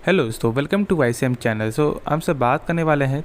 Hello दोस्तों, welcome to YCM channel. हम सब बात करने वाले हैं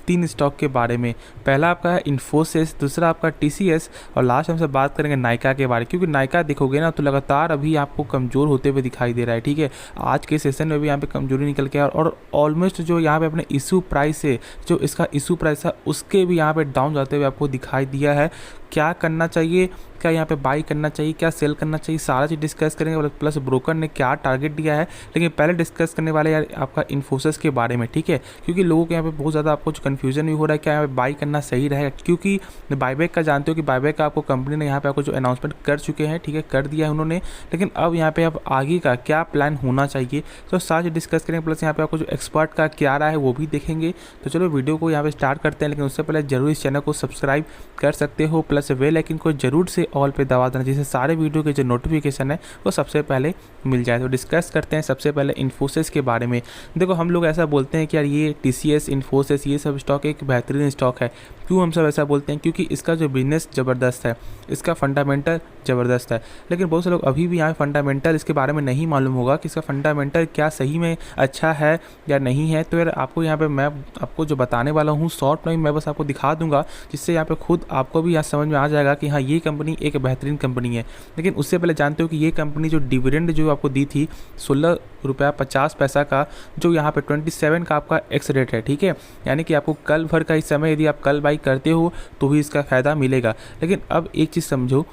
3 स्टॉक के बारे में। पहला आपका है इन्फोसिस, दूसरा आपका टीसीएस और लास्ट हम सब बात करेंगे नायका के बारे में। क्योंकि नायका देखोगे ना तो लगातार अभी आपको कमज़ोर होते हुए दिखाई दे रहा है। ठीक है, आज के सेशन में भी यहाँ पे कमजोरी निकल के और ऑलमोस्ट जो यहाँ पे अपने इशू प्राइस है, जो इसका इशू प्राइस है उसके भी यहाँ पे डाउन जाते हुए आपको दिखाई दिया है। क्या करना चाहिए, क्या यहाँ पे बाई करना चाहिए, क्या सेल करना चाहिए, सारा चीज़ डिस्कस करेंगे। प्लस ब्रोकर ने क्या टारगेट दिया है। लेकिन पहले डिस्कस करने वाले यार आपका इन्फोसिस के बारे में। ठीक है, क्योंकि लोगों के यहाँ पे बहुत ज़्यादा आपको कन्फ्यूजन भी हो रहा है क्या यहाँ पे बाई करना सही रहेगा। क्योंकि बाईबैक का जानते हो कि बाईबैक का आपको कंपनी ने यहाँ पे आपको जो अनाउंसमेंट कर चुके हैं, ठीक है, कर दिया है उन्होंने। लेकिन अब यहाँ पे अब आगे का क्या प्लान होना चाहिए तो सारा चीज़ डिस्कस करेंगे। प्लस यहाँ पे आपको जो एक्सपर्ट का क्या रहा है वो भी देखेंगे। तो चलो वीडियो को यहाँ पे स्टार्ट करते हैं। लेकिन उससे पहले जरूर इस चैनल को सब्सक्राइब कर सकते हो, प्लस बेल आइकन को जरूर से ऑल पे दबा देना, जिससे सारे वीडियो के जो नोटिफिकेशन है वो सबसे पहले मिल जाए। तो डिस्कस करते हैं सबसे पहले इन्फोसिस के बारे में। देखो, हम लोग ऐसा बोलते हैं कि यार ये टीसीएस, इन्फोसिस, ये सब स्टॉक एक बेहतरीन स्टॉक है। क्यों हम सब ऐसा बोलते हैं? क्योंकि इसका जो बिजनेस ज़बरदस्त है, इसका फंडामेंटल ज़बरदस्त है। लेकिन बहुत से लोग अभी भी यहाँ फंडामेंटल इसके बारे में नहीं मालूम होगा कि इसका फंडामेंटल क्या सही में अच्छा है या नहीं है। तो यार आपको यहाँ पे मैं आपको जो बताने वाला हूँ शॉर्ट में मैं बस आपको दिखा दूंगा, जिससे यहाँ पे खुद आपको भी यहाँ समझ में आ जाएगा कि हाँ ये कंपनी एक बेहतरीन कंपनी है। लेकिन उससे पहले जानते हो कि ये कंपनी जो डिविडेंड जो आपको दी थी 16 रुपया 50 पैसा का, जो यहाँ पे 27 का आपका एक्स रेट है। ठीक है, यानी कि आपको कल भर का इस समय यदि आप कल बाई करते हो तो भी इसका फ़ायदा मिलेगा। लेकिन अब एक चीज़ समझो,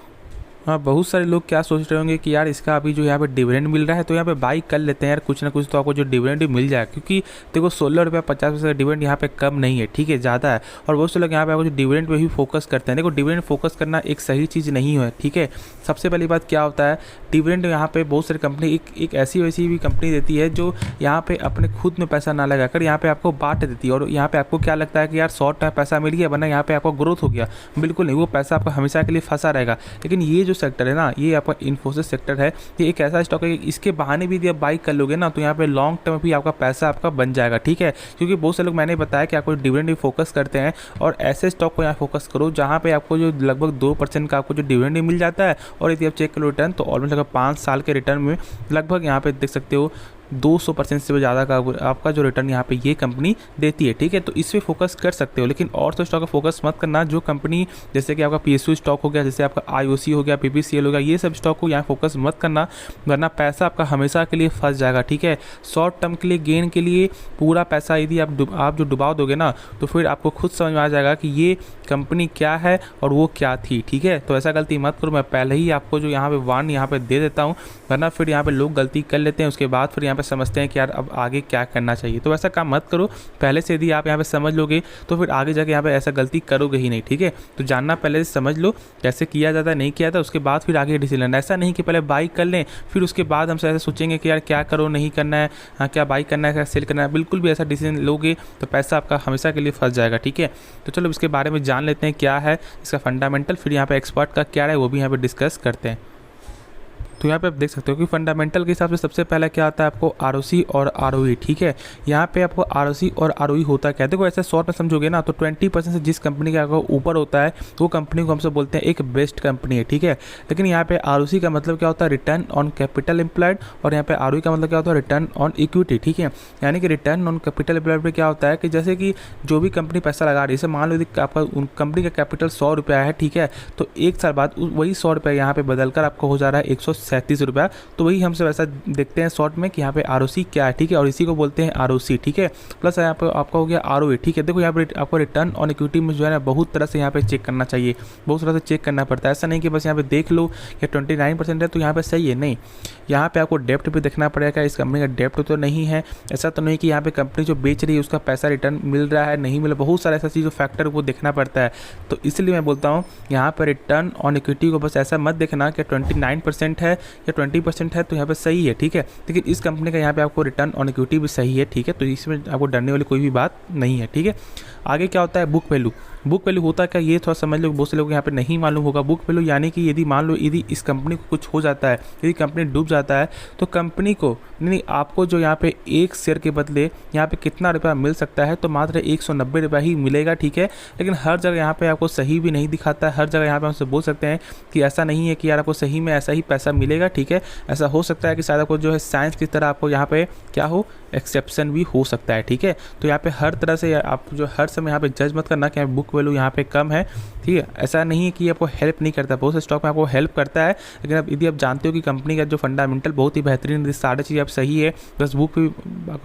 हाँ, बहुत सारे लोग क्या सोच रहे होंगे कि यार इसका अभी जो यहाँ पे डिविडेंड मिल रहा है तो यहाँ पे बाई कर लेते हैं यार, कुछ ना कुछ तो आपको जो डिविडेंड मिल जाए। क्योंकि देखो 16 रुपया 50 पैसे का डिविडेंड यहाँ पे कम नहीं है, ठीक है, ज़्यादा है। और बहुत से लोग यहाँ पे आपको जो डिविडेंड पे भी फोकस करते हैं। देखो, डिविडेंड फोकस करना एक सही चीज़ नहीं है। ठीक है, सबसे पहली बात क्या होता है, डिविडेंड यहाँ पे बहुत सारी कंपनी एक ऐसी वैसी भी कंपनी देती है जो यहाँ पे अपने खुद में पैसा ना लगा कर यहाँ पे आपको बांट देती है। और यहाँ पे आपको क्या लगता है कि यार शॉर्ट टाइम पैसा मिल गया, वरना यहाँ पे आपको ग्रोथ हो गया। बिल्कुल नहीं, वो पैसा आपका हमेशा के लिए फंसा रहेगा। लेकिन ये जो सेक्टर है ना, ये आपका इन्फोसिस सेक्टर है, ये एक ऐसा स्टॉक है कि इसके बहाने भी यदि आप बाई कर लोगे ना तो यहाँ पे लॉन्ग टर्म भी आपका पैसा आपका बन जाएगा। ठीक है, क्योंकि बहुत से लोग, मैंने बताया कि आपको डिविडेंड भी फोकस करते हैं, और ऐसे स्टॉक को यहाँ फोकस करो जहाँ पे आपको जो लगभग 2% का आपको जो डिविडेंड मिल जाता है। और यदि आप चेक करो रिटर्न, तो ऑलमोस्ट लगभग 5 साल के रिटर्न में लगभग यहाँ पे देख सकते हो 200% से भी ज़्यादा का आपका जो रिटर्न यहाँ पे ये कंपनी देती है। ठीक है, तो इस पे फोकस कर सकते हो। लेकिन और तो स्टॉक का फोकस मत करना। जो कंपनी जैसे कि आपका पीएसयू स्टॉक हो गया, जैसे आपका आईओसी हो गया, पीपीसीएल हो गया, ये सब स्टॉक को यहाँ फोकस मत करना, वरना पैसा आपका हमेशा के लिए फंस जाएगा। ठीक है, शॉर्ट टर्म के लिए गेन के लिए पूरा पैसा यदि आप जो डुबा दोगे ना, तो फिर आपको खुद समझ में आ जाएगा कि ये कंपनी क्या है और वो क्या थी। ठीक है, तो ऐसा गलती मत करो। मैं पहले ही आपको जो यहाँ पे वार्न यहाँ पे दे देता हूँ, वरना फिर यहाँ पे लोग गलती कर लेते हैं, उसके बाद फिर यहाँ पे समझते हैं कि यार अब आगे क्या करना चाहिए। तो ऐसा काम मत करो। पहले से यदि आप यहाँ पे समझ लोगे तो फिर आगे जाके यहाँ पे ऐसा गलती करोगे ही नहीं। ठीक है, तो जानना पहले से समझ लो कैसे किया जाता है, नहीं किया जाता, उसके बाद फिर आगे डिसीजन। ऐसा नहीं कि पहले बाई कर लें फिर उसके बाद हमसे ऐसा सोचेंगे कि यार क्या करो, नहीं करना है, हाँ क्या बाई करना है, क्या सेल करना है। बिल्कुल भी ऐसा डिसीजन लोगे तो पैसा आपका हमेशा के लिए फंस जाएगा। ठीक है, तो चलो इसके बारे में जान लेते हैं क्या है इसका फंडामेंटल, फिर यहाँ पे एक्सपर्ट का क्या है वो भी यहाँ पे डिस्कस करते हैं। तो यहाँ पे आप देख सकते हो कि फंडामेंटल के हिसाब से सबसे पहले क्या आता है आपको आरओसी और आरओई। ठीक है, यहाँ पे आपको आरओसी और आरओई होता क्या है, देखो ऐसे शॉर्ट में समझोगे ना तो 20% से जिस कंपनी का ऊपर होता है वो कंपनी को हमसे बोलते हैं एक बेस्ट कंपनी है। ठीक है, लेकिन यहाँ पे आरओसी का मतलब क्या होता है, रिटर्न ऑन कैपिटल एम्प्लॉयड, और यहाँ पे आरओई का मतलब क्या होता है, रिटर्न ऑन इक्विटी। ठीक है, यानी कि रिटर्न ऑन कैपिटल एम्प्लॉयड में क्या होता है कि जैसे कि जो भी कंपनी पैसा लगा रही है, जैसे मान लो यदि आपका कंपनी का कैपिटल 100 रुपया है, ठीक है, तो 1 साल बाद वही 100 रुपया यहाँ पे बदलकर आपको हो जा रहा है 137 रुपया। तो वही हमसे वैसा देखते हैं शॉर्ट में कि यहाँ पे आरओसी क्या है। ठीक है, और इसी को बोलते हैं आरओसी। ठीक है, प्लस यहाँ पे आपका हो गया आरओई। ठीक है, देखो यहाँ पे आपको रिटर्न ऑन इक्विटी में जो है ना बहुत तरह से यहाँ पे चेक करना चाहिए, बहुत तरह से चेक करना पड़ता है। ऐसा नहीं कि बस यहाँ पे देख लो कि 29% है तो यहाँ पे सही है, नहीं, यहाँ पे आपको डेप्ट भी देखना पड़ेगा, इस कंपनी का डेप्ट तो नहीं है। ऐसा तो नहीं कि यहाँ पे कंपनी जो बेच रही है उसका पैसा रिटर्न मिल रहा है, नहीं मिल रहा, बहुत सारा ऐसा चीज़ फैक्टर वो देखना पड़ता है। तो इसलिए मैं बोलता हूँ यहाँ पर रिटर्न ऑन इक्विटी को बस ऐसा मत देखना कि 29% है या 20% है तो यहाँ पे सही है। ठीक है, लेकिन इस कंपनी का यहाँ पे आपको रिटर्न ऑन इक्विटी भी सही है। ठीक है, तो इसमें आपको डरने वाली कोई भी बात नहीं है। ठीक है, आगे क्या होता है बुक वैल्यू। बुक वैल्यू होता क्या, ये थोड़ा समझ लो, बहुत से लोग यहाँ पे नहीं मालूम होगा। बुक वैल्यू यानी कि यदि मान लो यदि इस कंपनी को कुछ हो जाता है, यदि कंपनी डूब जाता है, तो कंपनी को नहीं आपको जो यहाँ पे एक शेयर के बदले यहाँ पे कितना रुपया मिल सकता है, तो मात्र 190 रुपया ही मिलेगा, ठीक है। लेकिन हर जगह यहाँ पे आपको सही भी नहीं दिखाता है, हर जगह यहाँ पे हमसे बोल सकते हैं कि ऐसा नहीं है कि यार आपको सही में ऐसा ही पैसा मिलेगा, ठीक है। ऐसा हो सकता है कि शायद आपको जो है साइंस की तरह आपको यहाँ पे क्या हो, एक्सेप्शन भी हो सकता है, ठीक है। तो यहाँ पे हर तरह से आप जो हर समय यहाँ पे जज मत करना कि बुक वैल्यू यहाँ पे कम है, ठीक है। ऐसा नहीं है कि आपको हेल्प नहीं करता, बहुत से स्टॉक में आपको हेल्प करता है, लेकिन अब यदि आप जानते हो कि कंपनी का जो फंडामेंटल बहुत ही बेहतरीन, सारी चीज़ आप सही है, बस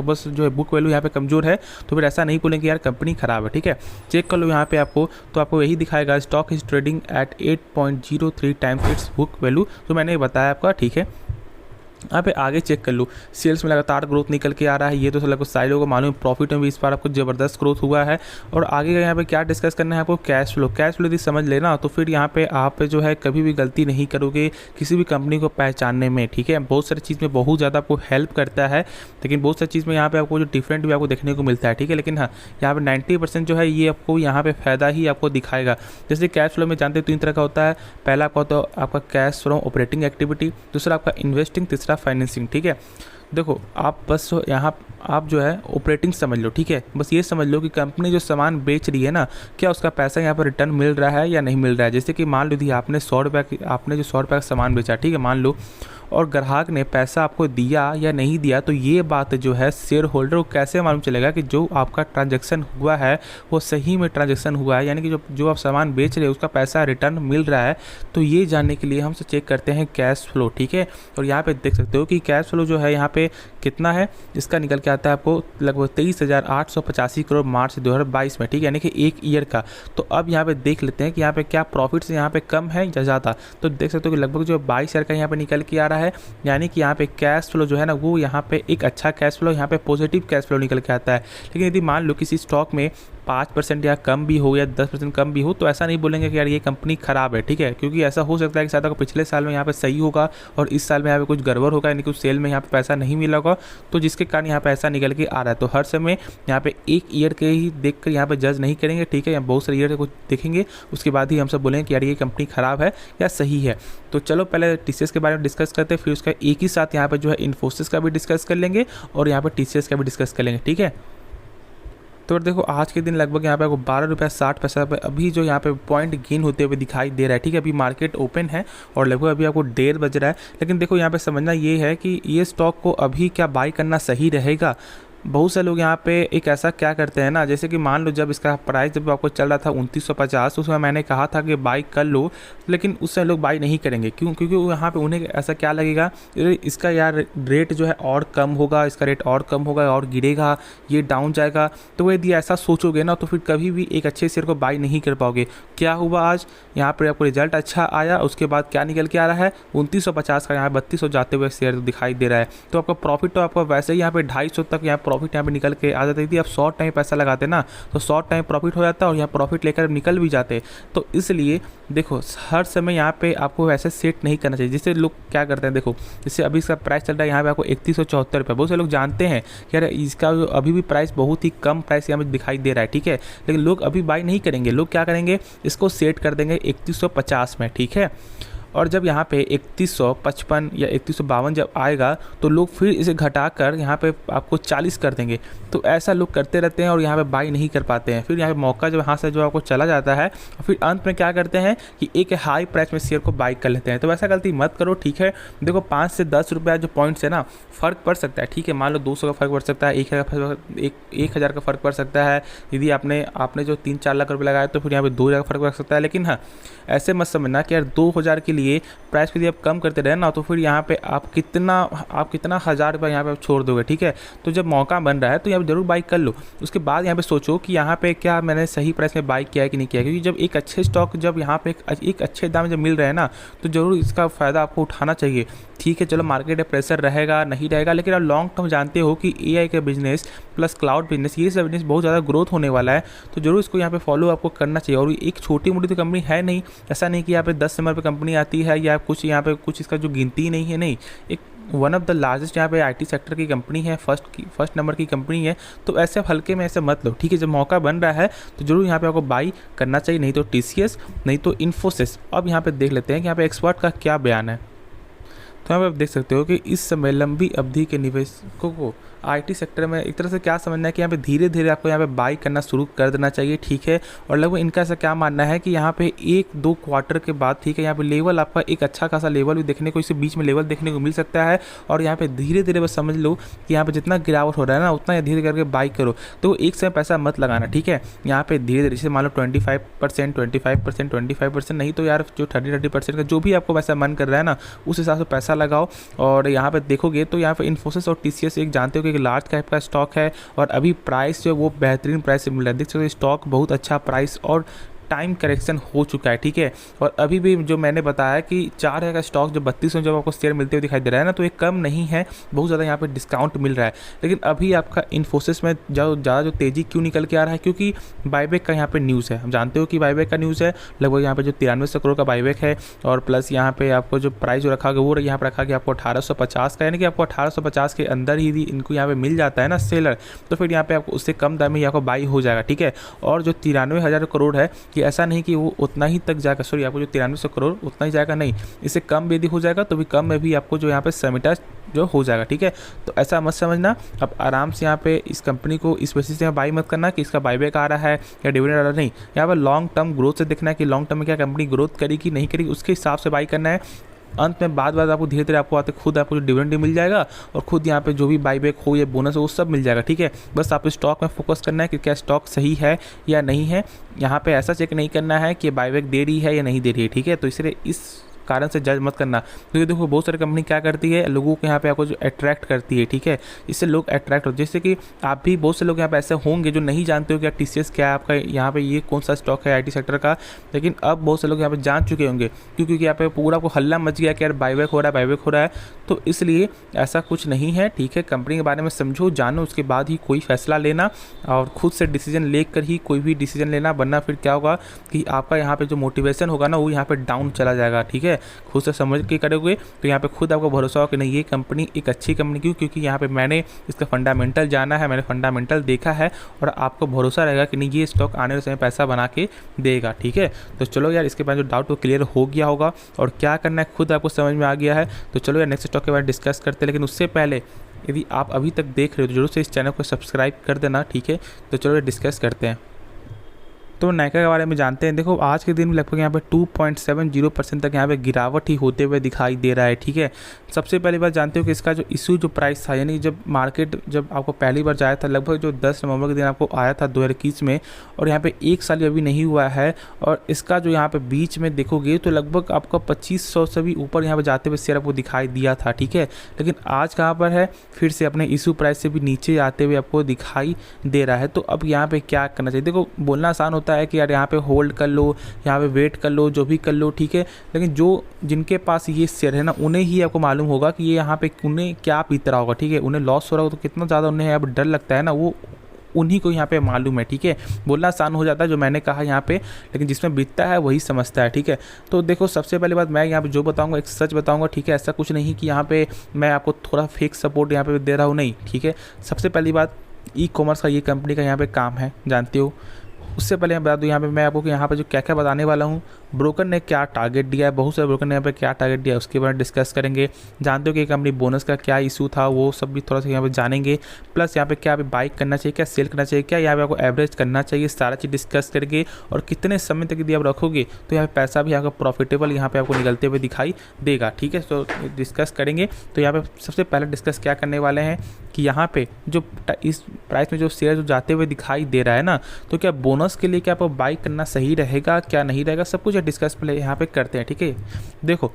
बस जो है बुक वैल्यू यहाँ पे कमज़ोर है, तो फिर ऐसा नहीं बोलेंगे कि यार कंपनी ख़राब है, ठीक है। चेक कर लो यहाँ पे आपको, तो आपको यही दिखाएगा stock is trading at 8.03 times it's book value, जो मैंने बताया आपका, ठीक है। यहाँ पे आगे चेक कर लो, सेल्स में लगातार ग्रोथ निकल के आ रहा है, ये तो सब सारे लोगों को मालूम है। प्रॉफिट में भी इस बार आपको ज़बरदस्त ग्रोथ हुआ है। और आगे यहाँ पे क्या डिस्कस करना है आपको, कैश फ्लो। कैश फ्लो यदि समझ लेना तो फिर यहाँ पे आप जो है कभी भी गलती नहीं करोगे किसी भी कंपनी को पहचानने में, ठीक है। बहुत सारी चीज़ में बहुत ज़्यादा आपको हेल्प करता है, लेकिन बहुत सारी चीज़ में यहाँ पे आपको जो डिफरेंट भी आपको देखने को मिलता है, ठीक है। लेकिन हाँ, यहाँ पे 90% जो है ये आपको यहाँ पे फ़ायदा ही आपको दिखाएगा। जैसे कैश फ्लो में जानते हैं 3 तरह का होता है, पहला आपका तो आपका कैश फ्रॉम ऑपरेटिंग एक्टिविटी, दूसरा आपका इन्वेस्टिंग, तीसरा फाइनेंसिंग, ठीक है। देखो आप बस यहाँ आप जो है ऑपरेटिंग समझ लो, ठीक है। बस ये समझ लो कि कंपनी जो सामान बेच रही है ना, क्या उसका पैसा यहाँ पर रिटर्न मिल रहा है या नहीं मिल रहा है। जैसे कि मान लो यदि आपने 100 रुपये आपने जो 100 रुपये का सामान बेचा, ठीक है, मान लो, और ग्राहक ने पैसा आपको दिया या नहीं दिया, तो ये बात जो है शेयर होल्डर को कैसे मालूम चलेगा कि जो आपका ट्रांजैक्शन हुआ है वो सही में ट्रांजैक्शन हुआ है, यानी कि जो आप सामान बेच रहे हो उसका पैसा रिटर्न मिल रहा है। तो ये जानने के लिए हम चेक करते हैं कैश फ्लो, ठीक है। और यहाँ पे देख सकते हो कि कैश फ्लो जो है यहाँ पे कितना है, इसका निकल के आता है आपको लगभग 23,885 करोड़ मार्च 2022 में, ठीक है, यानी कि एक ईयर का। तो अब यहाँ पे देख लेते हैं कि यहाँ पे क्या प्रॉफिट से यहाँ पे कम है या ज़्यादा। तो देख सकते हो कि लगभग जो 22,000 का यहाँ पे निकल के आ रहा है, यानी कि यहाँ पे कैश फ्लो जो है ना वो यहाँ पे एक अच्छा कैश फ्लो, यहाँ पे पॉजिटिव कैश फ्लो निकल के आता है। लेकिन यदि मान लो किसी स्टॉक में 5% या कम भी हो या 10% कम भी हो, तो ऐसा नहीं बोलेंगे कि यार ये कंपनी ख़राब है, ठीक है। क्योंकि ऐसा हो सकता है कि शायद पिछले साल में यहाँ पे सही होगा और इस साल में यहाँ पे कुछ गड़बड़ होगा, यानी कुछ सेल में यहाँ पे पैसा नहीं मिला होगा, तो जिसके कारण यहाँ पे ऐसा निकल के आ रहा है। तो हर समय यहाँ पे एक ईयर के ही देख कर यहाँ पे जज नहीं करेंगे, ठीक है। यहाँ बहुत सारे ईयर को देखेंगे, उसके बाद ही हम सब बोलेंगे कि यार ये कंपनी ख़राब है या सही है। तो चलो पहले टीसीएस के बारे में डिस्कस करते हैं, फिर उसका एक ही साथ यहाँ पे जो है इन्फोसिस का भी डिस्कस कर लेंगे और यहाँ पे टीसीएस का भी डिस्कस कर लेंगे, ठीक है। तो देखो आज के दिन लगभग यहाँ पे आपको 12 रुपया 60 पैसा पे अभी जो यहाँ पे पॉइंट गेन होते हुए दिखाई दे रहा है, ठीक है। अभी मार्केट ओपन है और लगभग अभी आपको 1:30 बज रहा है, लेकिन देखो यहाँ पे समझना ये है कि ये स्टॉक को अभी क्या बाई करना सही रहेगा। बहुत से लोग यहाँ पे एक ऐसा क्या करते हैं ना, जैसे कि मान लो जब इसका प्राइस जब आपको चल रहा था 2950, उसमें मैंने कहा था कि बाई कर लो, लेकिन उससे लोग बाई नहीं करेंगे। क्यों? क्योंकि यहाँ पे उन्हें ऐसा क्या लगेगा, इसका यार रेट जो है और कम होगा, इसका रेट और कम होगा और गिरेगा, ये डाउन जाएगा। तो यदि ऐसा सोचोगे ना तो फिर कभी भी एक अच्छे शेयर को बाई नहीं कर पाओगे। क्या हुआ आज यहाँ पर आपको रिजल्ट अच्छा आया, उसके बाद क्या निकल के आ रहा है 2950 का यहाँ 3200 जाते हुए शेयर दिखाई दे रहा है। तो आपका प्रॉफिट तो आपका वैसे ही यहाँ पे 250 तक यहाँ प्रॉफिट यहाँ पे निकल के आ जाती थी। आप शॉर्ट टाइम पैसा लगाते ना तो शॉर्ट टाइम प्रॉफिट हो जाता और यहाँ प्रॉफिट लेकर निकल भी जाते। तो इसलिए देखो हर समय यहाँ पे आपको वैसे सेट नहीं करना चाहिए। जिससे लोग क्या करते हैं, देखो जैसे अभी इसका प्राइस चल रहा है यहाँ पे आपको 3174 रुपये। बहुत से लोग जानते हैं कि यार इसका अभी भी प्राइस बहुत ही कम प्राइस यहाँ पे दिखाई दे रहा है, ठीक है, लेकिन लोग अभी बाई नहीं करेंगे। लोग क्या करेंगे, इसको सेट कर देंगे 3150 में, ठीक है। और जब यहाँ पे 3155 या 3152 जब आएगा तो लोग फिर इसे घटाकर यहाँ पे आपको 40 कर देंगे। तो ऐसा लोग करते रहते हैं और यहाँ पे बाई नहीं कर पाते हैं। फिर यहाँ पे मौका जब यहाँ से जो आपको चला जाता है फिर अंत में क्या करते हैं कि एक हाई प्राइस में शेयर को बाई कर लेते हैं। तो वैसा गलती मत करो, ठीक है। देखो 5 से 10 रुपया जो पॉइंट्स है ना फ़र्क पड़ सकता है, ठीक है। मान लो 200 का फ़र्क पड़ सकता है, 1000 का फ़र्क पड़ सकता है। यदि आपने जो 3-4 लाख रुपये लगाया तो फिर यहाँ पे 2000 का फ़र्क पड़ सकता है। लेकिन हाँ, ऐसे मत समझना कि यार 2000 के लिए प्राइस को यदि आप कम करते रहे ना तो फिर यहाँ पे आप कितना 1000 रुपये यहाँ पे आप छोड़ दोगे, ठीक है। तो जब मौका बन रहा है तो यहाँ पे जरूर बाई कर लो। उसके बाद यहाँ पे सोचो कि यहाँ पे क्या मैंने सही प्राइस में बाई किया है कि नहीं किया, क्योंकि जब एक अच्छे स्टॉक जब यहाँ पे एक अच्छे दाम जब मिल रहे हैं ना तो ज़रूर इसका फ़ायदा आपको उठाना चाहिए, ठीक है। चलो मार्केट में प्रेशर रहेगा नहीं रहेगा, लेकिन आप लॉन्ग टर्म जानते हो कि AI का बिजनेस प्लस क्लाउड बिजनेस, ये सब बिजनेस बहुत ज़्यादा ग्रोथ होने वाला है। तो जरूर इसको यहाँ पे फॉलो आपको करना चाहिए। और एक छोटी मोटी तो कंपनी है नहीं, ऐसा नहीं कि यहाँ पे 10 नंबर पर कंपनी आती क्वालिटी है या कुछ यहाँ पे कुछ इसका जो गिनती नहीं है, नहीं, एक वन ऑफ द लार्जेस्ट यहाँ पे आईटी सेक्टर की कंपनी है, फर्स्ट नंबर की कंपनी है। तो ऐसे हल्के में ऐसे मत लो, ठीक है। जब मौका बन रहा है तो जरूर यहाँ पे आपको बाई करना चाहिए, नहीं तो टीसीएस, नहीं तो इन्फोसिस। अब यहाँ पे देख लेते हैं कि यहाँ पे एक्सपर्ट का क्या बयान है। तो यहाँ पे आप देख सकते हो कि इस समय लंबी अवधि के निवेशकों को आईटी सेक्टर में एक तरह से क्या समझना है कि यहाँ पे धीरे धीरे आपको यहाँ पे बाई करना शुरू कर देना चाहिए, ठीक है। और लगभग इनका ऐसा क्या मानना है कि यहाँ पे 1-2 क्वार्टर के बाद, ठीक है, यहाँ पे लेवल आपका एक अच्छा खासा लेवल भी देखने को, इसके बीच में लेवल देखने को मिल सकता है। और यहाँ पे धीरे धीरे बस समझ लो कि यहाँ पे जितना गिरावट हो रहा है ना, उतना धीरे करके बाई करो। तो एक समय पैसा मत लगाना, ठीक है। यहाँ पे धीरे धीरे, जैसे मान लो 25% नहीं तो यार जो 30% का जो भी आपको पैसा मन कर रहा है ना, उस हिसाब से पैसा लगाओ। और यहाँ पे देखोगे तो यहाँ पे इन्फोसिस और टीसीएस एक जानते हो कि एक लार्ज कैप का स्टॉक है और अभी प्राइस जो है वो बेहतरीन प्राइस से मिल रहा है। देख सकते हो स्टॉक बहुत अच्छा प्राइस और टाइम करेक्शन हो चुका है, ठीक है। और अभी भी जो मैंने बताया कि 4 का स्टॉक जो 32 में जब आपको शेयर मिलते हुए दिखाई दे रहा है ना, तो ये कम नहीं है, बहुत ज़्यादा यहाँ पे डिस्काउंट मिल रहा है। लेकिन अभी आपका इन्फोसिस में ज़्यादा जो तेज़ी क्यों निकल के आ रहा है, क्योंकि बाईबैक का यहाँ पे न्यूज़ है। हम जानते हो कि बाईबैक का न्यूज़ है, लगभग यहाँ पे जो 9300 करोड़ का बाईबैक है। और प्लस यहाँ पे आपको जो प्राइस जो रखा गया वो यहाँ पर रखा गया आपको 1850 का, यानी कि आपको 1850 के अंदर ही इनको यहाँ पे मिल जाता है ना सेलर, तो फिर यहाँ पे आपको उससे कम दाम में आपको बाई हो जाएगा, ठीक है। और जो 93,000 करोड़ है, कि ऐसा नहीं कि वो उतना ही तक जाएगा, सॉरी, आपको जो 9300 करोड़ उतना ही जाएगा, नहीं, इससे कम यदि हो जाएगा तो भी कम में भी आपको जो यहाँ पे समिटा जो हो जाएगा, ठीक है। तो ऐसा मत समझना, अब आराम से यहाँ पे इस कंपनी को इस बेसिस से बाई मत करना कि इसका बाईबैक आ रहा है या डिविडेंड आ रहा है, नहीं। यहाँ पर लॉन्ग टर्म ग्रोथ से देखना है कि लॉन्ग टर्म में क्या कंपनी ग्रोथ करेगी नहीं करेगी, उसके हिसाब से बाई करना है। अंत में बाद आपको धीरे धीरे आपको आते खुद आपको जो डिविडेंड मिल जाएगा और खुद यहाँ पे जो भी बाईबैक हो या बोनस हो वो सब मिल जाएगा, ठीक है। बस आपको स्टॉक में फोकस करना है कि क्या स्टॉक सही है या नहीं है। यहाँ पे ऐसा चेक नहीं करना है कि बाईबैक दे रही है या नहीं दे रही है, ठीक है। तो इसलिए इस कारण से जज मत करना, क्योंकि देखो बहुत सारी कंपनी क्या करती है, लोगों को यहाँ पे आपको जो अट्रैक्ट करती है, ठीक है। इससे लोग अट्रैक्ट होते हैं, जैसे कि आप भी बहुत से लोग यहाँ पे ऐसे होंगे जो नहीं जानते हो कि टीसीएस क्या है आपका, यहाँ पे ये कौन सा स्टॉक है आईटी सेक्टर का। लेकिन अब बहुत से लोग यहाँ पे जान चुके होंगे, क्योंकि यहाँ पे पूरा आपको हल्ला मच गया कि यार बाईबैक हो रहा है। तो इसलिए ऐसा कुछ नहीं है, ठीक है। कंपनी के बारे में समझो, जानो, उसके बाद ही कोई फैसला लेना और खुद से डिसीजन लेकर ही कोई भी डिसीजन लेना, वरना फिर क्या होगा कि आपका यहाँ पे जो मोटिवेशन होगा ना वो यहाँ पे डाउन चला जाएगा, ठीक है। खुद से समझ के करोगे तो यहाँ पे खुद आपको भरोसा हो कि नहीं ये कंपनी एक अच्छी कंपनी, क्योंकि यहाँ पे मैंने इसका फंडामेंटल जाना है, मैंने फंडामेंटल देखा है और आपको भरोसा रहेगा कि नहीं ये स्टॉक आने वाले समय पैसा बना के देगा, ठीक है। तो चलो यार, इसके बाद जो डाउट वो क्लियर हो गया होगा और क्या करना है खुद आपको समझ में आ गया है। तो चलो यार नेक्स्ट स्टॉक के बारे में डिस्कस करते हैं, लेकिन उससे पहले यदि आप अभी तक देख रहे हो तो जरूर से इस चैनल को सब्सक्राइब कर देना, ठीक है। तो चलो डिस्कस करते हैं। तो नायका के बारे में जानते हैं। देखो आज के दिन में लगभग यहाँ पे 2.70% तक यहाँ पे गिरावट ही होते हुए दिखाई दे रहा है, ठीक है। सबसे पहली बात जानते हो कि इसका जो इशू जो प्राइस था, यानी जब मार्केट जब आपको पहली बार जाया था लगभग जो 10 नवंबर के दिन आपको आया था 2021 में, और यहाँ पे 1 साल अभी नहीं हुआ है। और इसका जो यहाँ पे बीच में देखोगे तो लगभग आपको 2500 से भी ऊपर यहाँ पे जाते हुए शेयर आपको दिखाई दिया था, ठीक है। लेकिन आज कहाँ पर है, फिर से अपने इशू प्राइस से भी नीचे आते हुए आपको दिखाई दे रहा है। तो अब यहाँ पे क्या करना चाहिए, देखो बोलना आसान होता है कि यार यहाँ पे होल्ड कर लो, यहाँ पे वेट कर लो, जो भी कर लो, ठीक है। लेकिन जो जिनके पास ये शेयर है ना, उन्हें ही आपको मालूम होगा कि ये यहाँ पे उन्हें क्या बीत रहा होगा, ठीक है। उन्हें लॉस हो रहा होगा तो कितना ज़्यादा उन्हें यहाँ पे डर लगता है ना, वो उन्हीं को यहाँ पे मालूम है, ठीक है। बोलना आसान हो जाता है जो मैंने कहा यहाँ पे, लेकिन जिसमें बीतता है वही समझता है, ठीक है। तो देखो सबसे पहली बात मैं यहाँ पे जो बताऊँगा एक सच बताऊँगा, ठीक है। ऐसा कुछ नहीं कि यहाँ पे मैं आपको थोड़ा फेक सपोर्ट यहाँ पे दे रहा हूँ, नहीं, ठीक है। सबसे पहली बात ई कॉमर्स का ये कंपनी का यहाँ पे काम है, जानते हो। उससे पहले मैं बता दूँ यहाँ पे मैं आपको कि यहाँ पे जो क्या क्या बताने वाला हूँ, ब्रोकर ने क्या टारगेट दिया है, बहुत सारे ब्रोकर ने यहाँ पे क्या टारगेट दिया है उसके बारे में डिस्कस करेंगे। जानते हो कि कंपनी बोनस का क्या इशू था वो सब भी थोड़ा सा यहाँ पे जानेंगे। प्लस यहाँ पे क्या बाई करना चाहिए, क्या सेल करना चाहिए, क्या यहाँ पे आपको एवरेज करना चाहिए, सारा चीज़ डिस्कस करेंगे। और कितने समय तक यदि आप रखोगे तो यहाँ पे पैसा भी आपका प्रॉफिटेबल यहाँ पे आपको निकलते हुए दिखाई देगा, ठीक है। तो डिस्कस करेंगे। तो यहाँ पे सबसे पहले डिस्कस क्या करने वाले हैं कि यहाँ पे जो इस प्राइस में जो शेयर जो जाते हुए दिखाई दे रहा है ना, तो क्या बोनस के लिए क्या आपको बाई करना सही रहेगा क्या नहीं रहेगा, सब कुछ डिस्कस पहले यहाँ पे करते हैं, ठीक है। देखो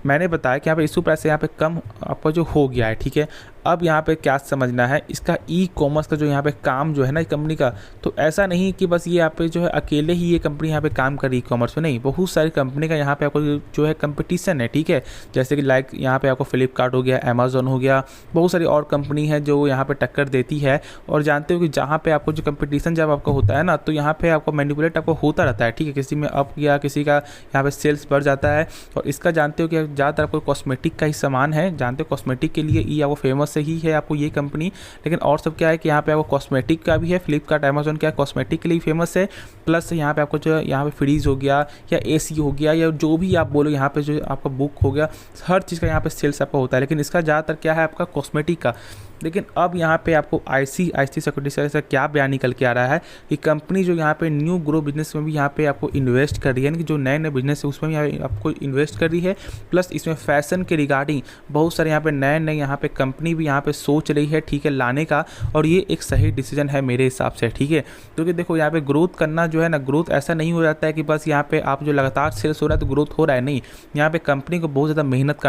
मैंने बताया कि यहाँ पे इशू प्राइस यहाँ पे कम आपका जो हो गया है, ठीक है। अब यहाँ पे क्या समझना है, इसका ई कॉमर्स का जो यहाँ पे काम जो है ना कंपनी का, तो ऐसा नहीं कि बस ये यहाँ पे जो है अकेले ही ये कंपनी यहाँ पे काम कर रही है ई कॉमर्स में, नहीं, बहुत सारी कंपनी का यहाँ पे आपको जो है कंपटीशन है, ठीक है। जैसे कि लाइक यहाँ पे आपको फ्लिपकार्ट हो गया, अमेजोन हो गया, बहुत सारी और कंपनी है जो यहाँ पे टक्कर देती है। और जानते हो कि जहाँ पे आपको जो कंपटीशन जब आपको होता है ना, तो यहाँ पे आपको मैनिपुलेट आपको होता रहता है, ठीक है। किसी में अप या किसी का यहाँ पे सेल्स बढ़ जाता है। और इसका जानते हो कि ज़्यादातर आपको कॉस्मेटिक का ही सामान है, जानते हो कॉस्मेटिक के लिए आपको फेमस से ही है आपको ये कंपनी। लेकिन और सब क्या है कि यहाँ पे आपको कॉस्मेटिक का भी है, फ्लिपकार्ट अमेजोन क्या है कॉस्मेटिक के लिए फेमस है, प्लस यहाँ पे आपको जो यहाँ पे फ्रीज हो गया या एसी हो गया या जो भी आप बोलो यहाँ पे जो आपका बुक हो गया, हर चीज़ का यहाँ पे सेल्स आपका होता है। लेकिन इसका ज़्यादातर क्या है आपका कॉस्मेटिक का। लेकिन अब यहाँ पे आपको IC सिक्योरिटी से क्या बयान निकल के आ रहा है कि कंपनी जो यहाँ पे न्यू ग्रो बिजनेस में भी यहाँ पे आपको इन्वेस्ट कर रही है, यानी कि जो नए नए बिजनेस है उसमें भी आपको इन्वेस्ट कर रही है। प्लस इसमें फैशन के रिगार्डिंग बहुत सारे यहाँ पे नए नए यहाँ पे कंपनी भी यहाँ पे सोच रही है, ठीक है, लाने का। और ये एक सही डिसीजन है मेरे हिसाब से, ठीक है। क्योंकि देखो यहाँ पे ग्रोथ करना जो है ना, ग्रोथ ऐसा नहीं हो जाता है कि बस यहाँ पे आप जो लगातार सेल्स हो रहा है तो ग्रोथ हो रहा है, नहीं। यहाँ पे कंपनी को बहुत ज़्यादा मेहनत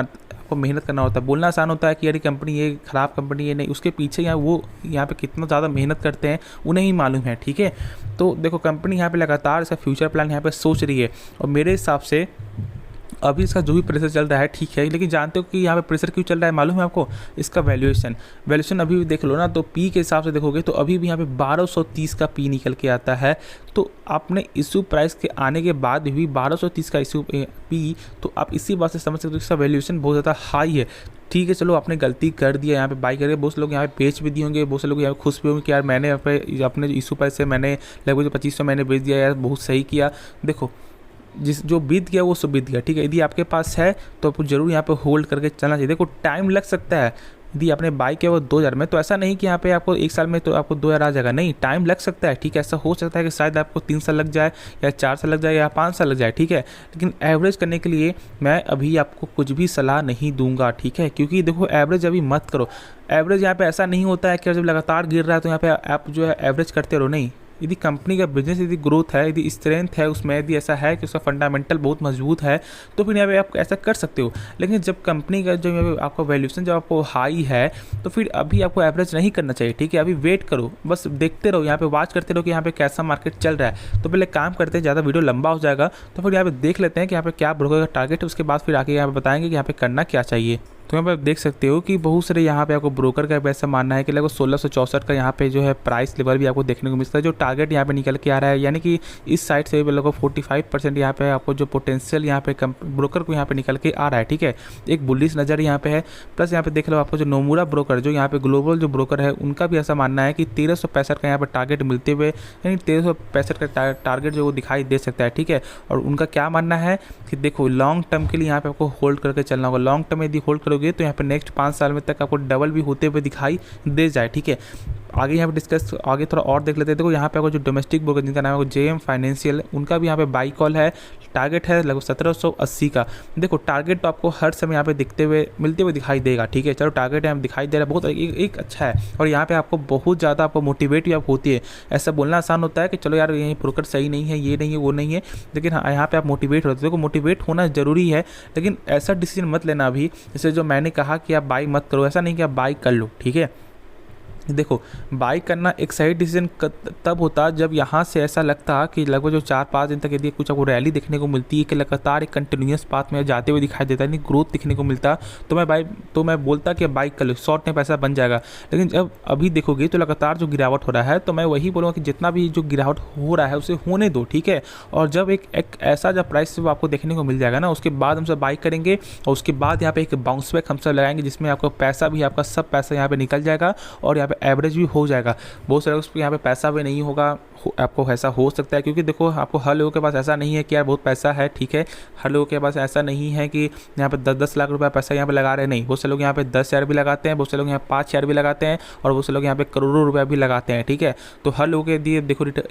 करना होता है। बोलना आसान होता है कि यार कंपनी ये ख़राब कंपनी है, नहीं, उसके पीछे यहाँ पे कितना ज़्यादा मेहनत करते हैं उन्हें ही मालूम है, ठीक है। तो देखो कंपनी यहाँ पे लगातार इसका फ्यूचर प्लान यहाँ पे सोच रही है। और मेरे हिसाब से अभी इसका जो भी प्रेशर चल रहा है, ठीक है, लेकिन जानते हो कि यहाँ पे प्रेशर क्यों चल रहा है मालूम है आपको? इसका वैल्यूएशन अभी भी देख लो ना, तो पी के हिसाब से देखोगे तो अभी भी यहाँ पे 1230 का पी निकल के आता है। तो आपने इशू प्राइस के आने के बाद भी 1230 का इशू पी, तो आप इसी बात से समझ सकते हो कि इसका वैल्यूएशन बहुत ज़्यादा हाई है, ठीक है। चलो आपने गलती कर दिया, यहाँ पे बाई करके बहुत से लोग यहाँ पे बेच भी दिए होंगे, बहुत से लोग यहाँ पे खुश भी होंगे कि यार मैंने अपने इशू प्राइस से मैंने लगभग 2500 मैंने बेच दिया, यार बहुत सही किया। देखो जो बीत गया वो सब बीत गया, ठीक है। यदि आपके पास है तो आपको जरूर यहाँ पे होल्ड करके चलना चाहिए। देखो टाइम लग सकता है, यदि आपने बाई किया वो 2000 में, तो ऐसा नहीं कि यहाँ पे आपको 1 साल में तो आपको 2000 आ जाएगा, नहीं, टाइम लग सकता है, ठीक है। ऐसा हो सकता है कि शायद आपको 3 साल लग जाए या 4 साल लग जाए या 5 साल लग जाए, ठीक है। लेकिन एवरेज करने के लिए मैं अभी आपको कुछ भी सलाह नहीं दूंगा, ठीक है। क्योंकि देखो एवरेज अभी मत करो। एवरेज यहाँ पे ऐसा नहीं होता है कि जब लगातार गिर रहा है तो यहाँ पे आप जो है एवरेज करते रहो, नहीं। यदि कंपनी का बिजनेस यदि ग्रोथ है, यदि स्ट्रेंथ है उसमें, यदि ऐसा है कि उसका फंडामेंटल बहुत मजबूत है, तो फिर यहाँ पे आप ऐसा कर सकते हो। लेकिन जब कंपनी का जो आपका वैल्यूएशन जब आपको हाई है, तो फिर अभी आपको एवरेज नहीं करना चाहिए, ठीक है। अभी वेट करो, बस देखते रहो, यहाँ पे वॉच करते रहो कि यहाँ पे कैसा मार्केट चल रहा है। तो पहले काम करते हैं, ज़्यादा वीडियो लंबा हो जाएगा, तो फिर यहाँ पे देख लेते हैं कि यहाँ पे क्या ब्रोकर का टारगेट है, उसके बाद फिर आके यहाँ पे बताएंगे कि यहाँ पे करना क्या चाहिए। तो यहाँ पे आप देख सकते हो कि बहुत सारे यहाँ पे आपको ब्रोकर का ऐसा मानना है कि लगभग 1664 का यहाँ पे जो है प्राइस लेवल भी आपको देखने को मिलता है, जो टारगेट यहाँ पे निकल के आ रहा है। यानी कि इस साइड से लगभग 45% यहाँ पे आपको जो पोटेंशियल यहाँ पे ब्रोकर को यहाँ पे निकल के आ रहा है, ठीक है। एक बुलिश नज़र यहाँ पे है। प्लस यहाँ पे देख लो आपको जो नोमुरा ब्रोकर जो यहाँ पे ग्लोबल जो ब्रोकर है, उनका भी ऐसा मानना है कि 1365 का यहाँ पे टारगेट मिलते हुए, यानी 1365 का टारगेट जो वो दिखाई दे सकता है, ठीक है। और उनका क्या मानना है कि देखो लॉन्ग टर्म के लिए यहाँ पे आपको होल्ड करके चलना होगा। लॉन्ग टर्म यदि होल्ड करोगे तो यहाँ पे नेक्स्ट 5 साल में तक आपको डबल भी होते हुए दिखाई दे जाए, ठीक है। आगे यहाँ पे डिस्कस आगे थोड़ा और देख लेते हैं। देखो यहाँ पे आपको जो डोमेस्टिक ब्रोकर जिनका नाम है JM फाइनेंशियल, उनका भी यहाँ पे बाई कॉल है, टारगेट है लगभग 1780 का। देखो टारगेट तो आपको हर समय यहाँ पे दिखते हुए मिलते हुए दिखाई देगा, ठीक है। चलो टारगेट यहाँ दिखाई दे रहा है, बहुत एक अच्छा है। और यहाँ पे आपको बहुत ज़्यादा आपको मोटिवेट भी आप होती है। ऐसा बोलना आसान होता है कि चलो यार ये ब्रोकर सही नहीं है, ये नहीं है, वो नहीं है, लेकिन हाँ यहाँ पे आप मोटिवेट होते हो। देखो मोटिवेट होना ज़रूरी है, लेकिन ऐसा डिसीजन मत लेना अभी, जैसे जो मैंने कहा कि आप बाई मत करो, ऐसा नहीं कि आप बाई कर लो, ठीक है। देखो बाई करना एक सही डिसीजन तब होता जब यहाँ से ऐसा लगता कि लगभग जो 4-5 दिन तक यदि कुछ आपको रैली देखने को मिलती है कि लगातार एक कंटिन्यूस पाथ में जाते हुए दिखाई देता है, नहीं ग्रोथ दिखने को मिलता, तो मैं बोलता कि बाई कर लो, शॉर्ट में पैसा बन जाएगा। लेकिन जब अभी देखोगे तो लगातार जो गिरावट हो रहा है, तो मैं वही बोलूँगा कि जितना भी जो गिरावट हो रहा है उसे होने दो, ठीक है। और जब एक ऐसा जब प्राइस आपको देखने को मिल जाएगा ना, उसके बाद हम सब बाई करेंगे और उसके बाद यहाँ पे एक बाउंस बैक हम सब लगाएंगे, जिसमें आपको पैसा भी आपका सब पैसा यहाँ पे निकल जाएगा और यहाँ पे एवरेज भी हो जाएगा। बहुत सारे उसके यहाँ पे पैसा भी नहीं होगा, आपको ऐसा हो सकता है, क्योंकि देखो आपको हर लोगों के पास ऐसा नहीं है कि यार बहुत पैसा है, ठीक है। हर लोगों के पास ऐसा नहीं है कि यहाँ पे 10-10 लाख रुपया पैसा यहाँ पे लगा रहे, नहीं। बहुत से लोग यहाँ पे 10 शेयर भी लगाते हैं, बहुत से लोग यहाँ 5 शेयर भी लगाते हैं और बहुत से लोग यहाँ पे करोड़ों रुपया भी लगाते हैं, ठीक है। तो हर लोगों के लिए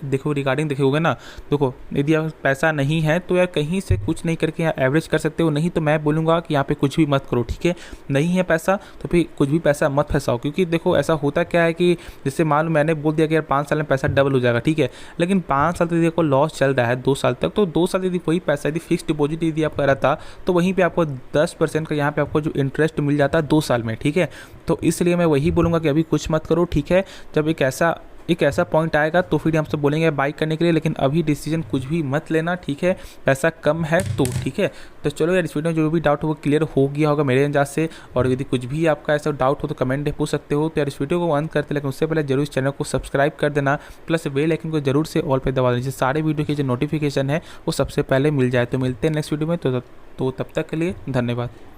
देखो रिगार्डिंग देखोगे ना, देखो यदि आप पैसा नहीं है तो यार कहीं से कुछ नहीं करके यहाँ एवरेज कर सकते हो, नहीं तो मैं बोलूँगा कि यहाँ पे कुछ भी मत करो, ठीक है। नहीं है पैसा तो फिर कुछ भी पैसा मत फंसाओ, क्योंकि देखो ऐसा होता क्या है कि जैसे मान लो मैंने बोल दिया कि यार 5 साल में पैसा डबल हो जाएगा, ठीक है, लेकिन 5 साल तक यदि आपको लॉस चल रहा है 2 साल तक, तो 2 साल यदि वही पैसा यदि फिक्स डिपॉजिट यदि आप करा था तो वहीं पे आपको 10% का यहाँ पे आपको जो इंटरेस्ट मिल जाता है 2 साल में, ठीक है। तो इसलिए मैं वही बोलूँगा कि अभी कुछ मत करो, ठीक है। जब एक ऐसा पॉइंट आएगा तो फिर हमसे बोलेंगे बाई करने के लिए, लेकिन अभी डिसीजन कुछ भी मत लेना, ठीक है। पैसा कम है तो, ठीक है। तो चलो यार, इस वीडियो में जो भी डाउट हो वो क्लियर हो गया होगा मेरे अंदाज से, और यदि कुछ भी आपका ऐसा डाउट हो तो कमेंट में पूछ सकते हो। तो यार इस वीडियो को अंत करते, लेकिन उससे पहले जरूर इस चैनल को सब्सक्राइब कर देना, प्लस बेल आइकन को जरूर से ऑल पे दबा देना, जिससे सारे वीडियो की जो नोटिफिकेशन है वो सबसे पहले मिल जाए। तो मिलते हैं नेक्स्ट वीडियो में, तो तब तक के लिए धन्यवाद।